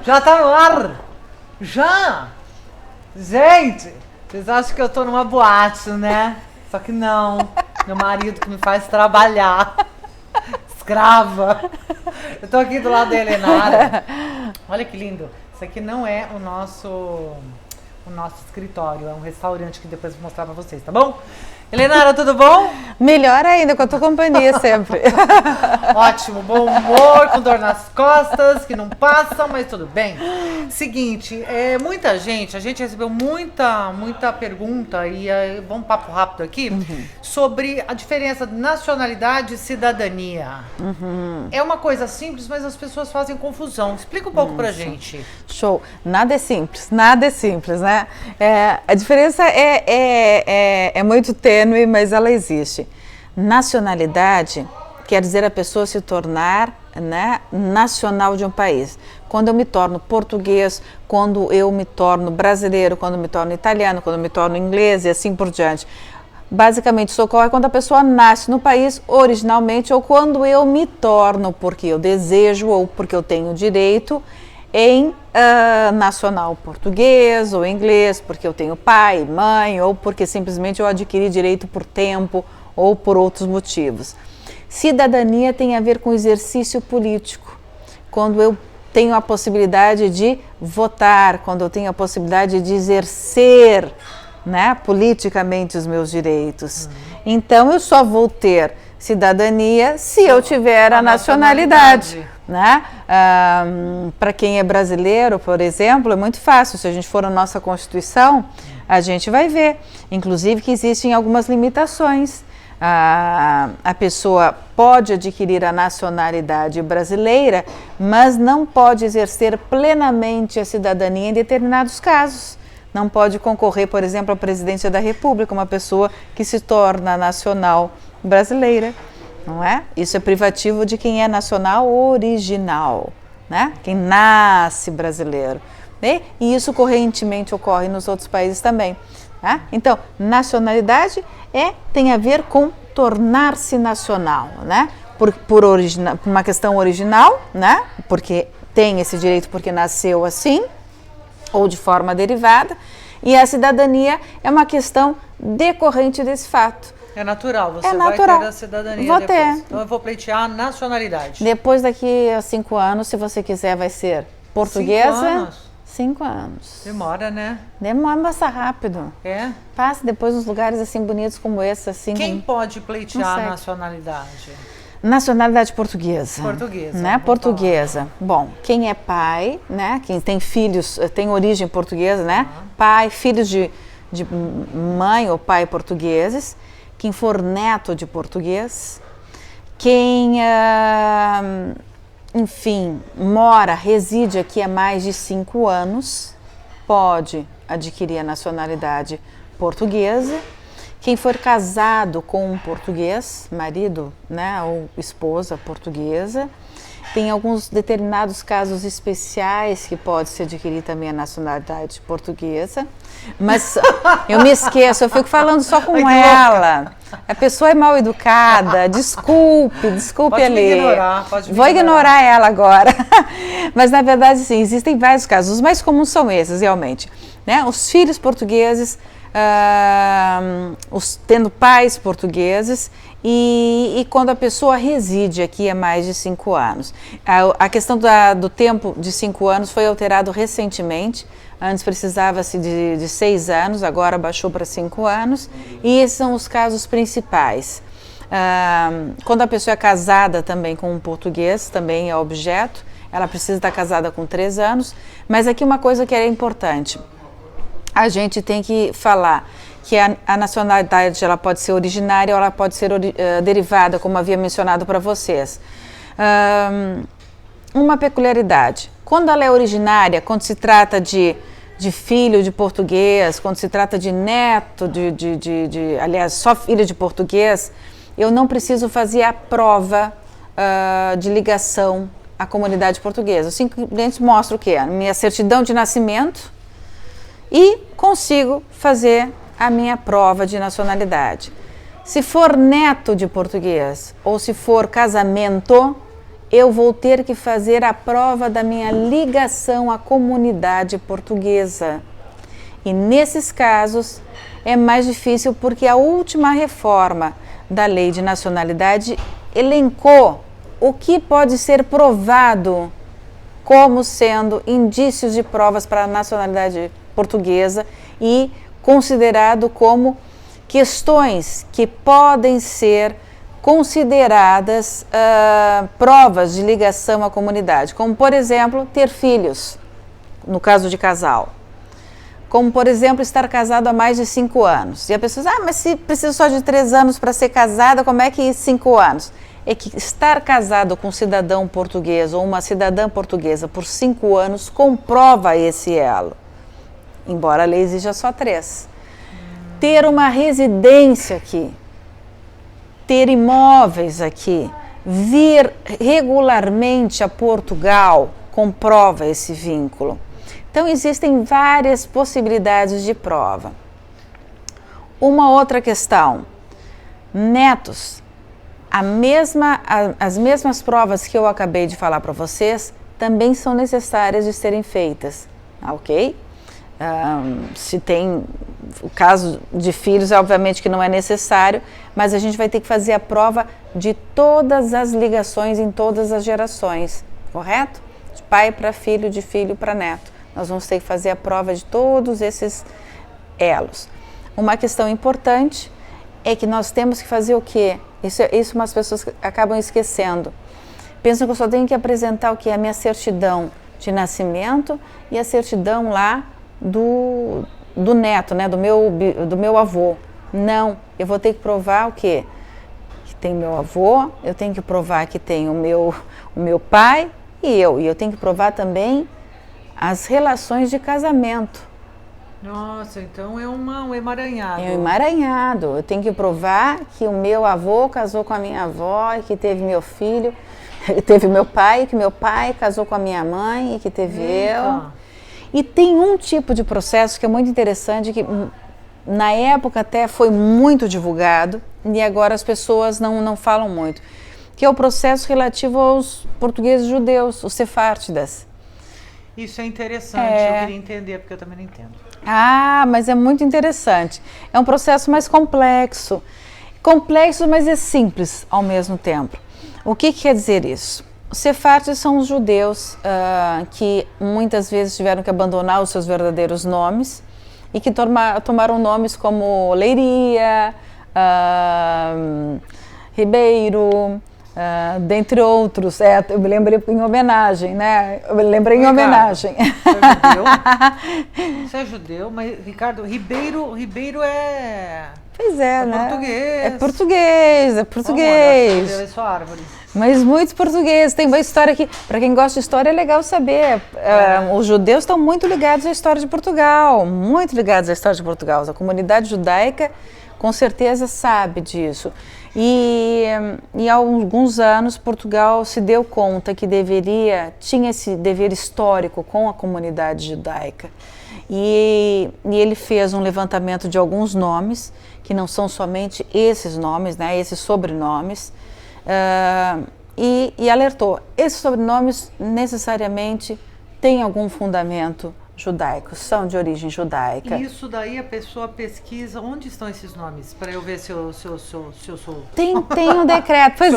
Já tá no ar! Já! Gente, vocês acham que eu tô numa boate, né? Só que não. Meu marido que me faz trabalhar. Escrava. Eu tô aqui do lado da Helenara. Olha que lindo. Isso aqui não é o nosso escritório. É um restaurante que depois eu vou mostrar pra vocês, tá bom? Helenara, tudo bom? Melhor ainda, com a tua companhia sempre. Ótimo, bom humor, com dor nas costas, que não passa, mas tudo bem. Seguinte, muita gente, a gente recebeu muita pergunta e vamos um papo rápido aqui, sobre a diferença de nacionalidade e cidadania. É uma coisa simples, mas as pessoas fazem confusão. Explica um pouco pra gente. Show. Nada é simples, né? A diferença é muito tênue, mas ela existe. Nacionalidade quer dizer a pessoa se tornar, né, nacional de um país. Quando eu me torno português, quando eu me torno brasileiro, quando eu me torno italiano, quando eu me torno inglês e assim por diante. Basicamente, isso ocorre quando a pessoa nasce no país originalmente ou quando eu me torno, porque eu desejo ou porque eu tenho direito, em nacional português ou inglês, porque eu tenho pai, mãe, ou porque simplesmente eu adquiri direito por tempo ou por outros motivos. Cidadania tem a ver com exercício político, quando eu tenho a possibilidade de votar, quando eu tenho a possibilidade de exercer, né, politicamente os meus direitos. Então eu só vou ter cidadania se eu tiver a nacionalidade. Né? Para quem é brasileiro, por exemplo, é muito fácil. Se a gente for na nossa Constituição, a gente vai ver, inclusive, que existem algumas limitações. A pessoa pode adquirir a nacionalidade brasileira, mas não pode exercer plenamente a cidadania em determinados casos. Não pode concorrer, por exemplo, à presidência da República, uma pessoa que se torna nacional brasileira. Não é? Isso é privativo de quem é nacional original, né? Quem nasce brasileiro. Né? E isso correntemente ocorre nos outros países também. Né? Então, nacionalidade tem a ver com tornar-se nacional, né? Por uma questão original, né? Porque tem esse direito porque nasceu assim, ou de forma derivada, e a cidadania é uma questão decorrente desse fato. É natural, você vai ter a cidadania vou depois. ter. Então eu vou pleitear a nacionalidade. Depois daqui a 5 anos, se você quiser, vai ser portuguesa. 5 anos? 5 anos. Demora, né? Demora, passa rápido. É? Passa depois nos lugares assim bonitos como esse. Assim, quem pode pleitear a nacionalidade? Nacionalidade portuguesa. Portuguesa. Né? Portuguesa. Bom, quem é pai, né? Quem tem filhos, tem origem portuguesa, né? Pai, filhos de mãe ou pai portugueses. Quem for neto de português, quem, enfim, reside aqui há mais de 5 anos, pode adquirir a nacionalidade portuguesa. Quem for casado com um português, marido, né, ou esposa portuguesa. Tem alguns determinados casos especiais que pode-se adquirir também a nacionalidade portuguesa. Mas eu me esqueço, eu fico falando só com ela. A pessoa é mal educada, desculpe ali. Vou ignorar ela agora. Mas na verdade, sim, existem vários casos. Os mais comuns são esses, realmente. Né? Os filhos portugueses, tendo pais portugueses e quando a pessoa reside aqui há mais de 5 anos. A questão do tempo de 5 anos foi alterado recentemente. Antes precisava-se de 6 anos, agora baixou para 5 anos. E esses são os casos principais. Quando a pessoa é casada também com um português, também é objeto. Ela precisa estar casada com 3 anos. Mas aqui uma coisa que é importante. A gente tem que falar que a nacionalidade ela pode ser originária ou ela pode ser derivada, como havia mencionado para vocês. Uma peculiaridade. Quando ela é originária, quando se trata de filho de português, quando se trata de neto, aliás, só filho de português, eu não preciso fazer a prova de ligação à comunidade portuguesa. Eu simplesmente mostro o quê? A minha certidão de nascimento e consigo fazer a minha prova de nacionalidade. Se for neto de português ou se for casamento, eu vou ter que fazer a prova da minha ligação à comunidade portuguesa. E nesses casos é mais difícil porque a última reforma da Lei de Nacionalidade elencou o que pode ser provado como sendo indícios de provas para a nacionalidade portuguesa e considerado como questões que podem ser consideradas provas de ligação à comunidade, como, por exemplo, ter filhos, no caso de casal. Como, por exemplo, estar casado há mais de 5 anos. E a pessoa diz, mas se precisa só de 3 anos para ser casada, como é que 5 anos? É que estar casado com um cidadão português ou uma cidadã portuguesa por 5 anos comprova esse elo, embora a lei exija só 3. Ter uma residência aqui, ter imóveis aqui, vir regularmente a Portugal comprova esse vínculo. Então, existem várias possibilidades de prova. Uma outra questão, netos. As mesmas provas que eu acabei de falar para vocês também são necessárias de serem feitas, ok? Se tem o caso de filhos, obviamente que não é necessário, mas a gente vai ter que fazer a prova de todas as ligações em todas as gerações, correto? De pai para filho, de filho para neto. Nós vamos ter que fazer a prova de todos esses elos. Uma questão importante é que nós temos que fazer o quê? Isso umas pessoas acabam esquecendo. Pensam que eu só tenho que apresentar o quê? A minha certidão de nascimento e a certidão lá do neto, né? do meu avô. Não, eu vou ter que provar o quê? Que tem meu avô, eu tenho que provar que tem o meu pai e eu tenho que provar também as relações de casamento. Nossa, então é um emaranhado. É um emaranhado. Eu tenho que provar que o meu avô casou com a minha avó e que teve meu filho, teve meu pai, que meu pai casou com a minha mãe e que teve eu. E tem um tipo de processo que é muito interessante, que na época até foi muito divulgado e agora as pessoas não falam muito, que é o processo relativo aos portugueses judeus, os sefárdidas. Isso é interessante, eu queria entender, porque eu também não entendo. Mas é muito interessante. É um processo mais complexo. Complexo, mas é simples ao mesmo tempo. O que quer dizer isso? Os sefárdidas são os judeus que muitas vezes tiveram que abandonar os seus verdadeiros nomes e que tomaram nomes como Leiria, Ribeiro, dentre outros. Eu me lembrei em homenagem, né? Eu me lembrei em homenagem. Você é judeu, mas Ricardo, Ribeiro é... Pois é, né? Português. É português. Eu sou árvore. Mas muitos portugueses. Tem uma história que, para quem gosta de história, é legal saber. Os judeus estão muito ligados à história de Portugal, muito ligados à história de Portugal. A comunidade judaica, com certeza, sabe disso. E há alguns anos, Portugal se deu conta que tinha esse dever histórico com a comunidade judaica. E ele fez um levantamento de alguns nomes, que não são somente esses nomes, né, esses sobrenomes, e alertou, esses sobrenomes necessariamente têm algum fundamento judaico, são de origem judaica. E isso daí a pessoa pesquisa, onde estão esses nomes? Para eu ver se eu sou... Tem um decreto, pois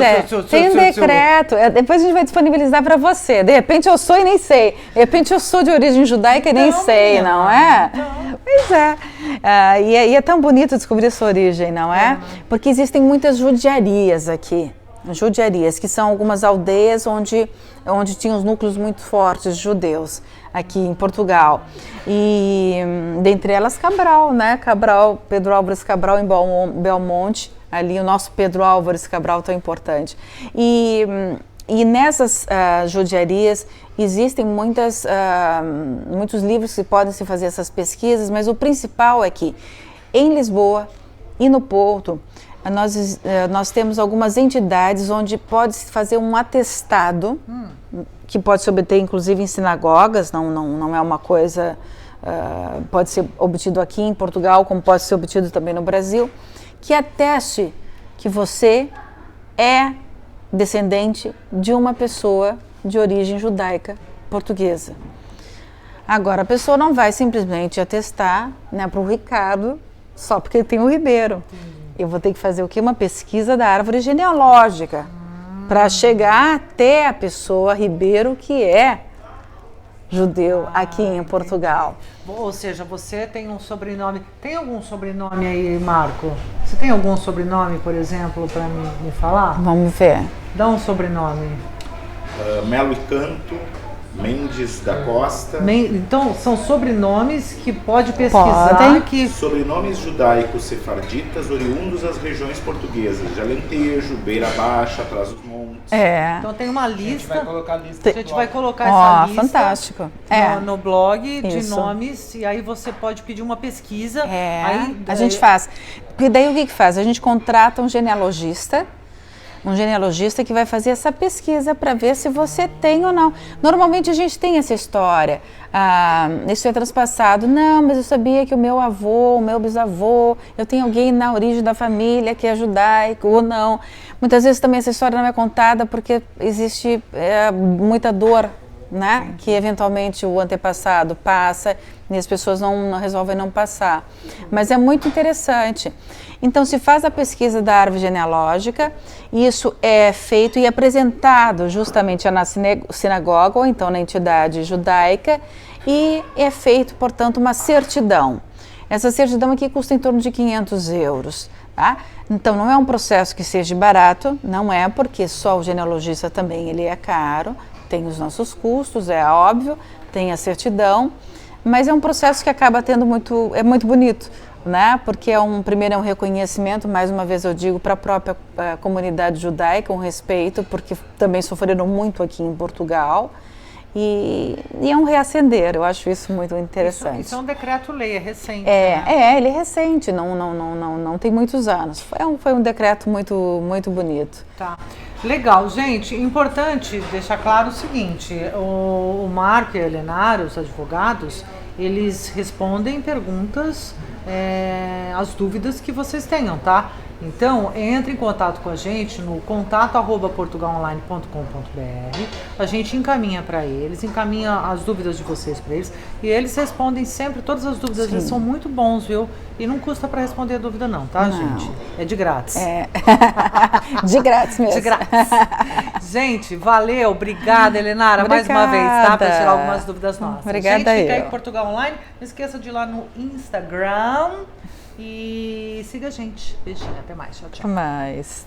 tem um decreto, depois a gente vai disponibilizar para você. De repente eu sou e nem sei, de repente eu sou de origem judaica e nem sei, não é? Pois é. E é tão bonito descobrir sua origem, não é? Porque existem muitas judiarias aqui. Judiarias, que são algumas aldeias onde tinham os núcleos muito fortes judeus aqui em Portugal. E dentre elas Cabral, né? Pedro Álvares Cabral em Belmonte, ali o nosso Pedro Álvares Cabral tão importante. E nessas judiarias existem muitos livros que podem se fazer essas pesquisas, mas o principal é que em Lisboa e no Porto nós temos algumas entidades onde pode-se fazer um atestado, que pode se obter inclusive em sinagogas, não é uma coisa, pode ser obtido aqui em Portugal, como pode ser obtido também no Brasil, que ateste que você é descendente de uma pessoa de origem judaica portuguesa. Agora, a pessoa não vai simplesmente atestar, né, para o Ricardo só porque tem o Ribeiro. Eu vou ter que fazer o quê? Uma pesquisa da árvore genealógica para chegar até a pessoa Ribeiro, que é judeu aqui em Portugal. Ou seja, você tem um sobrenome. Tem algum sobrenome aí, Marco? Você tem algum sobrenome, por exemplo, para me falar? Vamos ver. Dá um sobrenome. Melo e Canto, Mendes da Costa. Então, são sobrenomes que pode pesquisar. Podem. Sobrenomes judaicos sefarditas oriundos das regiões portuguesas de Alentejo, Beira Baixa, Trás-os-Montes. Então tem uma lista. A gente vai colocar a lista. A gente vai colocar essa lista fantástico. no blog de Isso. nomes, e aí você pode pedir uma pesquisa. Aí, a gente faz. Porque daí o que faz? A gente contrata um genealogista que vai fazer essa pesquisa para ver se você tem ou não. Normalmente a gente tem essa história. Isso é transpassado. Não, mas eu sabia que o meu avô, o meu bisavô, eu tenho alguém na origem da família que é judaico ou não. Muitas vezes também essa história não é contada porque existe muita dor, né? Que eventualmente o antepassado passa e as pessoas não resolvem não passar. Mas é muito interessante. Então, se faz a pesquisa da árvore genealógica, isso é feito e apresentado justamente na sinagoga ou então na entidade judaica e é feito, portanto, uma certidão. Essa certidão aqui custa em torno de 500 euros. Tá? Então, não é um processo que seja barato, não é, porque só o genealogista também ele é caro, tem os nossos custos, é óbvio, tem a certidão, mas é um processo que acaba tendo é muito bonito, né? Porque primeiro é um reconhecimento, mais uma vez eu digo, para a própria comunidade judaica, um respeito, porque também sofreram muito aqui em Portugal, e é um reacender, eu acho isso muito interessante. Isso é um decreto-lei, é recente, ele é recente, não tem muitos anos, foi um decreto muito bonito. Tá. Legal, gente, importante deixar claro o seguinte, o Marco e a Elenária, os advogados, eles respondem perguntas, as dúvidas que vocês tenham, tá? Então, entre em contato com a gente no contato@portugalonline.com.br, a gente encaminha para eles, encaminha as dúvidas de vocês para eles, e eles respondem sempre, todas as dúvidas, eles são muito bons, viu? E não custa para responder a dúvida não, tá, gente? É de grátis. De grátis mesmo. De grátis. Gente, valeu, obrigada, Elenária, mais uma vez, tá? Para tirar algumas dúvidas nossas. Obrigada. Gente, fica aí com Portugal Online, não esqueça de ir lá no Instagram e siga a gente. Beijinho, até mais, tchau, tchau. Até mais.